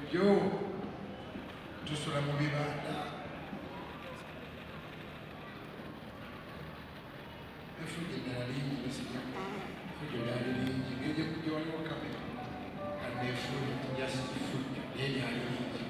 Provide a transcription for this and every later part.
bulijjo tusula mu bibanda efujjo eddala lingi basijja efujjo lyali lingi ngeri kujja waliwo kamera kadde efujjo jasiti fujjo naye lyali lingi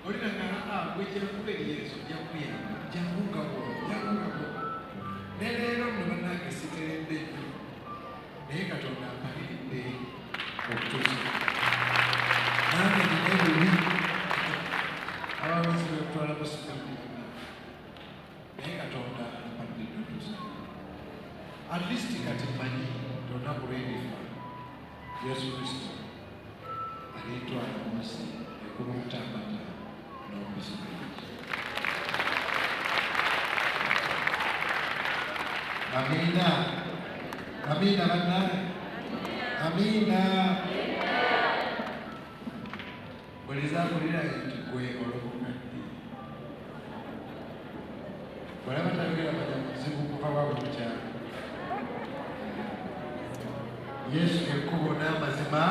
olinagala gwejjakuba eriyeeso jakuyamba jangungabo ne leero nno bannange siteredde nnyo naye Katonda ampaliridde okutuusa nange nina ebibi abawozi betwala basigamu naye Katonda ampaliridde okutuusa at least kati mmanyi olunaku lw'erifa Yesu Kristo alitwala mu nsi ekuba obutambata n'obuzibiriki. Amina. Amina bannange. Amina. Bwelizakulira nti gwe olwokukadde bwalaba tayogera manya muzibu kuva wa buli kyalo Yesu ekkubo n'amazima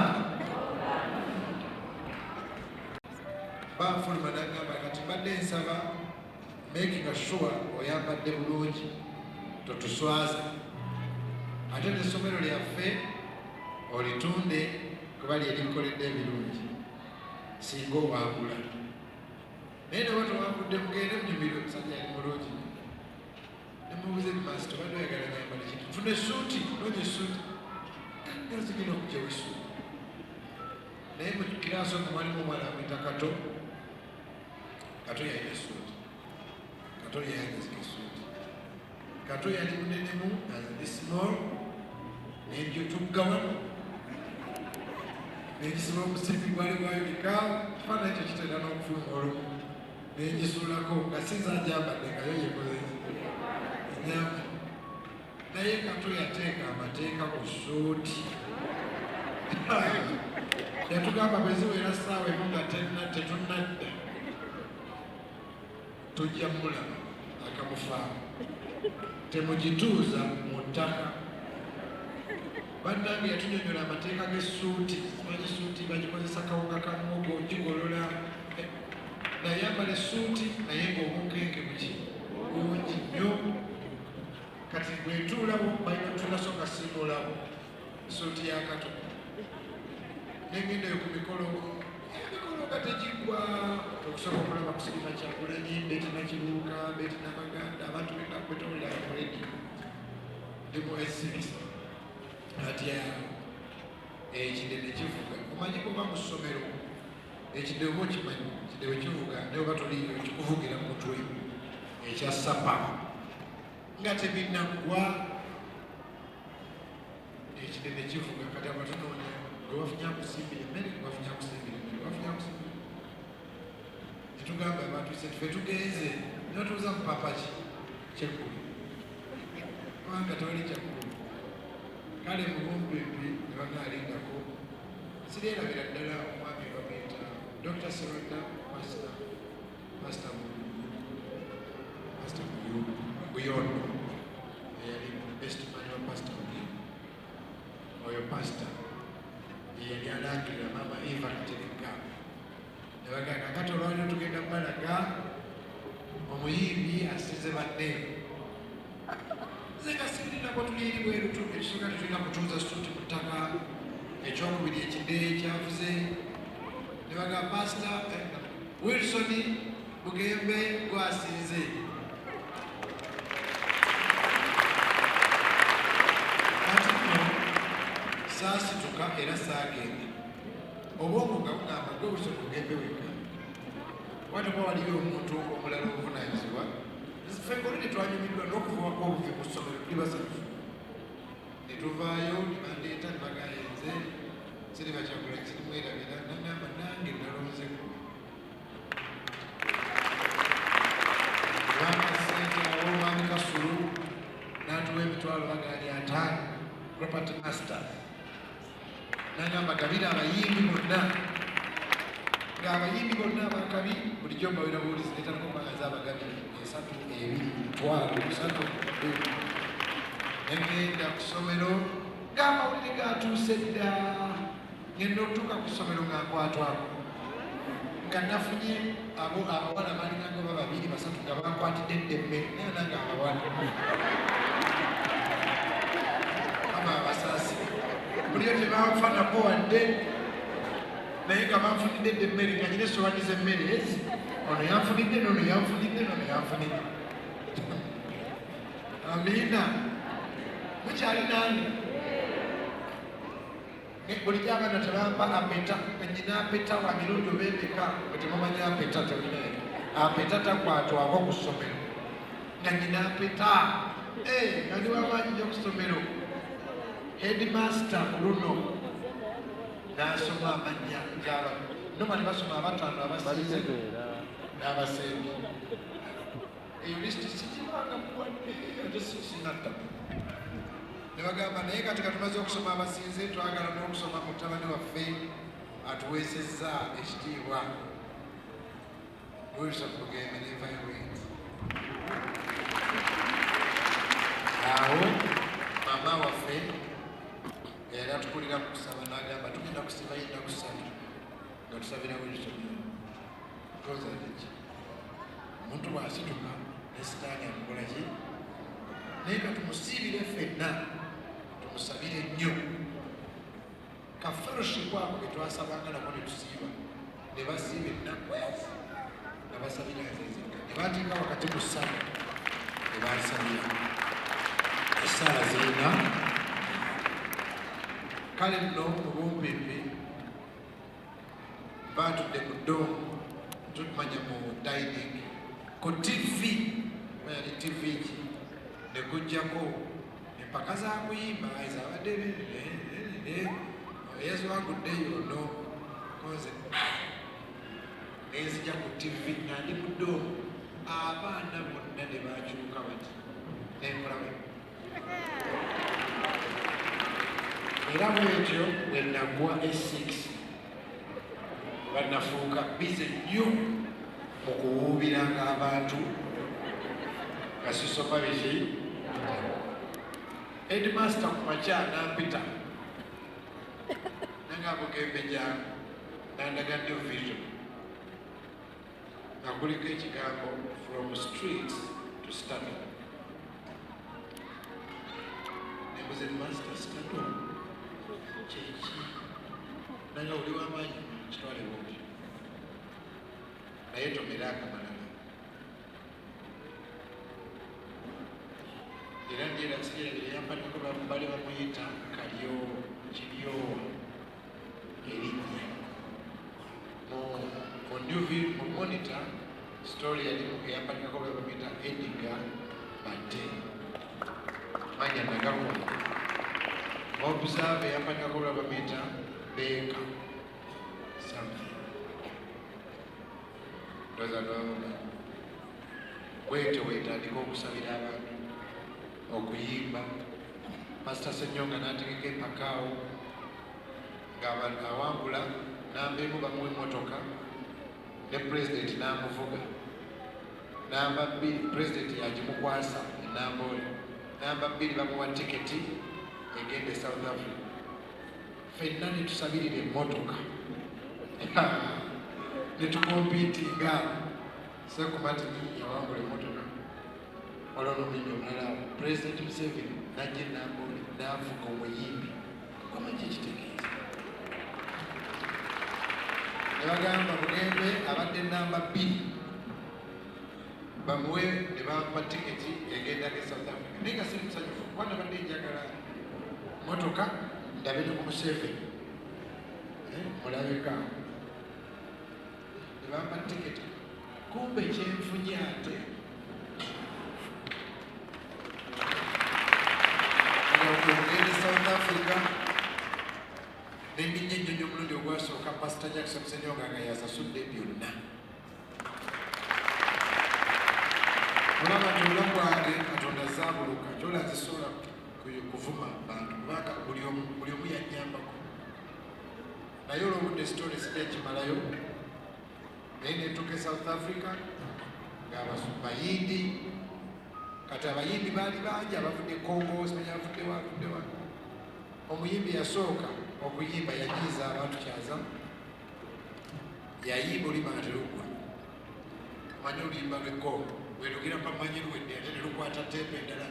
banfuluma n'agamba kati mbadde nsaba making sure oyambadde bulungi totuswaza ate n'essomero lyaffe olitunde kuba lyerikoledde ebirungi singa owangula naye noba towangudde mugende munyumiro omusajja ali mulungi nemubuuza ebimaasi tobadde oyagala nyambala kintu funa essuuti noonya essuuti zigina okugyawo essuuti naye mu kiraasi omwo mwalimu omwana amwita Kato yalina essuuti Kato yayagazika essuuti Kato yali munenemu azali small nenjotugga wano nengisima omusipi gwali gwayolekaawo kifaananyi ekyo kitera n'okufuluma olumu nengisulako nga sinzajambadde nga yo yekozesa enyamba naye Kato yateeka amateeka ku ssuuti yatugamba bweziwera ssaawa emu nga tetunnadda tujja mulaba akamufaamu temugituuza mu ttaka bannange yatunyonyola amateeka g'essuuti simanyi essuuti bagikozesa kawuka ka muwogo ogigolola nayambala essuuti naye ng'obukenke buki bungi nnyo kati bwetuulawo balina tulaso nga simuulawo essuuti ya Kato nengendeyo ku mikolo nga tegiggwa okusobola okulaba kusirima Kyagulanyi Bettina Kiruuka Bettina Baganda abantu benakwetolera ku radio ndi mu SBS ati ekidebe kivuga omanyi kuba mu ssomero ekidebe oba okimanyi ekidebe kivuga naye oba toliyo kikuvugira mu mutwe ekya sapa nga tebinaggwa ekidebe kivuga kati abatunoonya gwe bafunya kusimbira emmere gwe bafunya kusimbira emmere bafunya kusimbira netugamba abantu ffe tugenze nibatuuza mu papaki kyekkulu kubanga tewali kyakkulu kale mubumbimbi ne banaalingako sireerabira ddala omwami bamuyita Dr. Seronda Pastor Buyondo eyali best man wa Pastor Buyondo oyo pastor yeyali alangirira Mama Eva Katereka ne bagamba kati olwaliro tugenda kubalaga omuyimbi asize banne nze nga sirinako tuliiri bweru ekisooka tetulina kutuuza ssuuti mu ttaka ekyokubiri ekiddeeyo kyavuze ne bagamba Pasita Wilson Bugembe gwasinze kati nno saasituka era saagende obwongo nga bugamba gwe Wilson Bugembe wekka watuba waliyo omuntu omulala obuvunaanyizibwa ffe ngolini twanyumiddwa n'okuvubako obuvi mu ssomero tuli basatu ne tuvaayo ne bandeeta ne bagayenze siriba Kyagulanyi sirimwerabira nagamba nange nalonzeko bakasente awo omwami Kasulu n'atuwa emitwalo bagaali 5 property master nagamba gabira abayimbi bonna ng'abayimbi bonna abakabi bulijjo mbawera buwulizi netanako magaza abagabi 3 2 3 negenda ku ssomero ng'amawulire gatuuse dda ngenda okutuuka ku ssomero nga nkwatwako nga nafunye abawala balinganga ba 2-3 nga bankwatidde ddemmere naye nange abawala ama abasaasi buliyo tebanfanako wadde naye nga banfunidde ddemmere nga nyina essowaani z'emmere ezi ono yanfunidde nono yanfunidde nono yanfunidde amiina mukyali nange buli gy'abaana tebampa apeta nyina apeta wa mirundi obendeka bwe temumanya apeta tolinaye apeta takwatwako ku ssomero nga nyina apeta nga ndi wamaanyi nnyo ku ssomero headmaster ku luno n'asoma amannya gyaba nomali basoma abataano abasiize n'abasembi eyo lisiti sikibanga muwadde ate sinatta ne bagamba naye kati katumaze okusoma abasinze twagala n'okusoma mu mutabani waffe atuweesezza ekitiibwa Wilson Bugembe nevaewe awo mama waffe yali atukulira mu kusaba n'agamba tugenda kusiba ennaku 3 nga tusabira Wilson tozaleki omuntu bw'asituka ne sitaani amukola ki naye ka tumusiibire ffenna tumusabire nnyo ka fellowship ako ke twasabanga nako ne tusiiba ne basiiba ennaku ezo nga basabira ezezekka ne bateeka wakati mu ssala ne basabira essaala zirina kale nno mu bumpimbi baatudde mu ddoomu tutumanya mu dining ku TV yali TV ki ne kujjako empaka za kuyimba ezabadde yesu waguddeyo no koze nezija ku TV nga ndi mu ddoomu abaana bonna ne bakyuka bati nemulabe era bwetyo bwe nagwa e6 bannafuuka bize nnyo mu kuwuubiranga abantu kasisoma biki headmaster ku makya nampita nange Bugembe jangu nandaga nnyo vision nga kuliko ekigambo from streets to stardom nembuze master stardom kyeki nange oli w'amaanyi kitwale bungi naye tomera akamalala era njera kiseera yampadeko bali bamuyita kalyowa kiryowa erinnya mu monitor story yalimu eyampadeko bali bamuyita Edgar Bate manya nagakuma observe eyampadeko bali bamuyita Beka something dozalonga bwetyo wetandika okusabira abantu okuyimba Pastor Senyonga n'ategeka empakaawo ng'awangula n'ambeemu bamuwa emmotoka ne president n'amuvuga namba 2 president yagimukwasa enamboole namba 2 bamuwa tiketi egenda e South Africa ffenna ne tusabirira emmotoka ne tukompiitinga Sekumati yawangula emmotoka olwonominyo omulala President Museveni najja enamboole n'avuga omuyimbi amanyi ekitegeeza ne bagamba Bugembe abadde namba 2 bamuwe ne bampa tiketi egendaga e South Africa naye nga siri musanyufu kuba nabadde njagala motoka ndabe ne ku Museveni mulabeka ne bampa tiketi kumbe kyenfunye ate okugenda e South Africa nendinya ennyonyi omulundi ogwasooka Pastor Jackson Senyonga nga yasasudde byonna olaba nti obulamu bwange Katonda zaabuluka kyola zisobola kuvuma bantu kubanga buli omu yannyambako naye olwobudde story sijja kimalayo naye netuuka e South Africa ng'abayindi kati abayindi baali bangi abavudde Congo simanya bavuddewa omuyimbi yasooka okuyimba yajiza abantu kyaza yayimba olima ate lugwa manyi oluyimba lwekoomo welugira pamanyi lwedde ate nelukwata tepe endala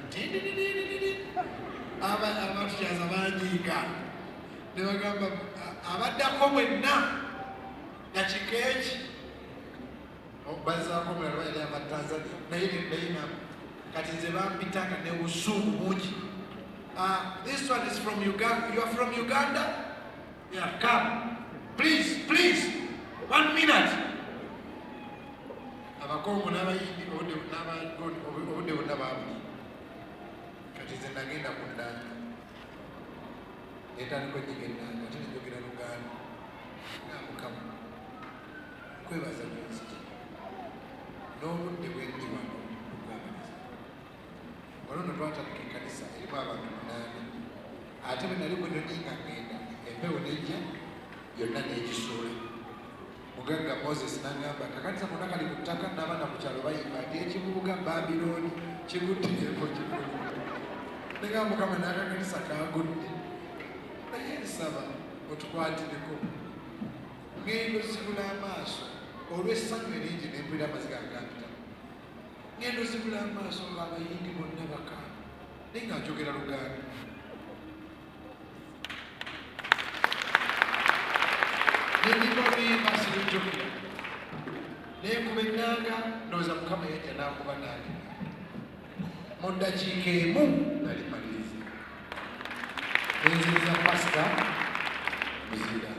abantu kyaza banyiiga ne bagamba abaddako mwenna dakika eki bazaako mulala bayali abatanzania naye nedayina kati nze bampitanga ne busungu bungi. This one is from Uganda. You are from Uganda? Yeah, come. Please, 1 minute. Abakongo n'abayindi obudde bonna baabu. Kati nze nagenda ku nnanga. Netandika onnyiga ennanga ate nenjogera Luganda. Nga Mukama. Kwebaza n'enziki. N'obudde bwe ndi wano okwebaliza. Olwo twatandika ekkanisa erimu abantu 8. Ate bwe nali bwe nnyinga ngenda empewo nejja yonna n'egisuula. Mugagga Moses n'agamba kakati monna kali ku ttaka n'abaana ku kyalo bayimba nti ekibuga Babilooni kiguddeeko kigudde. Negamba Mukama n'akakanisa kaagudde. Naye nsaba otukwatireko. Ngendo zibula amaaso olw'essanyu eringi n'empulira amaziga agampita. Ngendo zibula amaaso ng'abayindi bonna bakaaba. Naye nga njogera Luganda. N'endimba oluyimba sirujjukira. Naye kuba ennanga ndowooza Mukama yajja n'akuba nange. Mu ddakiika emu nali maliriza. Nenziriza Pasita Muzira.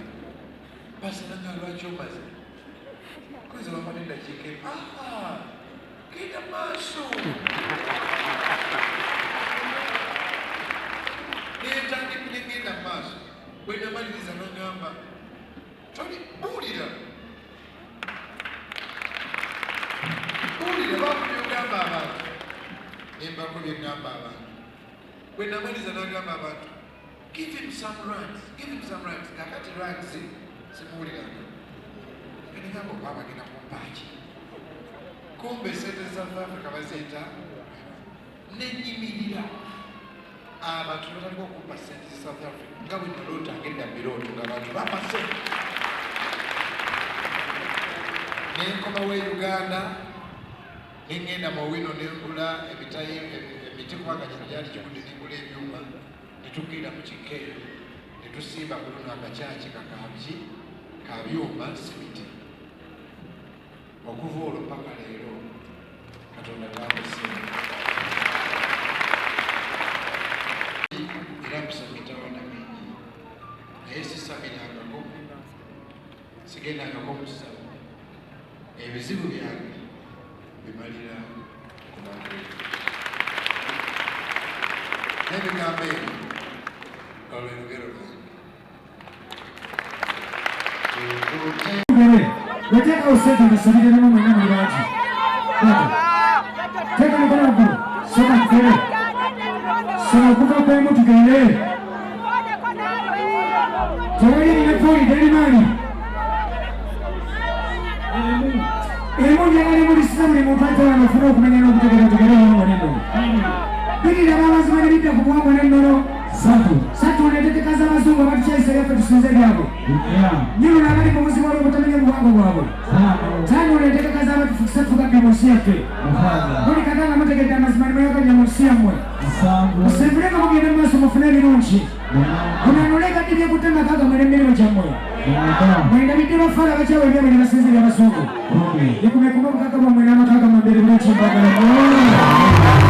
Pasita nange lwaki omaze? Kwezi wamala eddakiika emu. Genda maaso. Neetandikira ngenda maaso. Bwe namaliriza n'agamba toli buulira. Buulira bakubyogamba abantu. Nembako bye ngamba abantu. Bwe namaliza n'agamba abantu give him some rights. Kakati rights simuwuliranga. Enigamba oba bagenda kumpaaki. Kumbe sente za South Africa baziyita nenyimirira. Abantu batandika okumpa sente za South Africa nga bwe nolootanga edda birooto ng'abantu bampa sente. Nenkomawo e Uganda nengenda mu wino nengula emiti kubanga kino gyali kigudde nengula ebyuma netugenda mu kikeeyo netusimba ku luno akakyaki ka byuma simiti. Okuva olwo paka leero Katonda twamusiima. Era musamitawana mingi naye sisamirangako sigendangako musawo. Ebizibu byange bimalira ku bantu. N'ebigambo ebyo olwo lugero lwange. Weteka usete nasabire namo mwenye mwibaji. Teka mkono wabu. Soma kufere. Soma kuka kwa emu tukende. Tawari ni mekuri, deni mani. Emu nyangani mwisilamu ni mupata wa nafuro kumenya na kutekele tukele wa mwanendo. Bidi na mama zimani bida kukuwa mwanendo. Satu unetete kaza mazungu watu cha isa yafe tusinzeli yako. Nyiru na nani mwamuzi mwalo kutamenya mwango wako. Tani unetete kaza watu fukisatu kaki mwosi yake. Kuni katanga mwategeta mazimani mwaka ya mwosi ya mwe. Usefureka mwagene maso mwafuneli nunchi. Kuna nuleka tibia kutanga kaka mwelembele wachamwe. Mwenda bide wafala wachawe vya mwene masinzeli ya mazungu. Nikumekuma kaka mwena kaka mwembele mwachi mpaka.